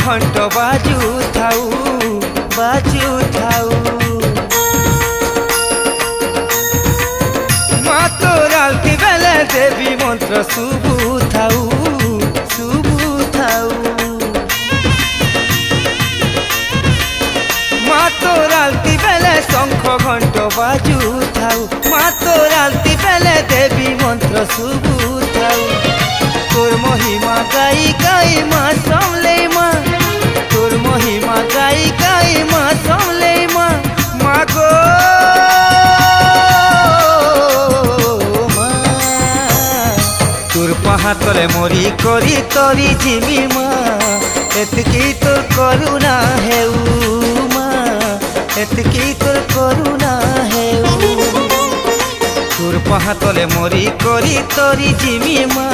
ঘণ্ট বাজু থাউ বাজু থাউ। মা তোর আলতি বেলে দেবী মন্ত্র শুভু থাউ শুভু থাউ। মা তোর আলতি বেলে শঙ্খ ঘণ্ট বাজু থাউ। মা তোর আলতি বেলে দেবী মন্ত্র শুভু থাউ। তোর মহিমা গাই গাই মা সামলে মা, তোর মহিমা গাই গাই মা সামলে মা। মা গো মা তোর পাহাতলে মরি করি তরি জিমি মা, এতকি তোর করুণা হেউ মা, এতকি তোর করুণা হেউ। তোর পাহাতলে মরি করি তরি জিমি মা।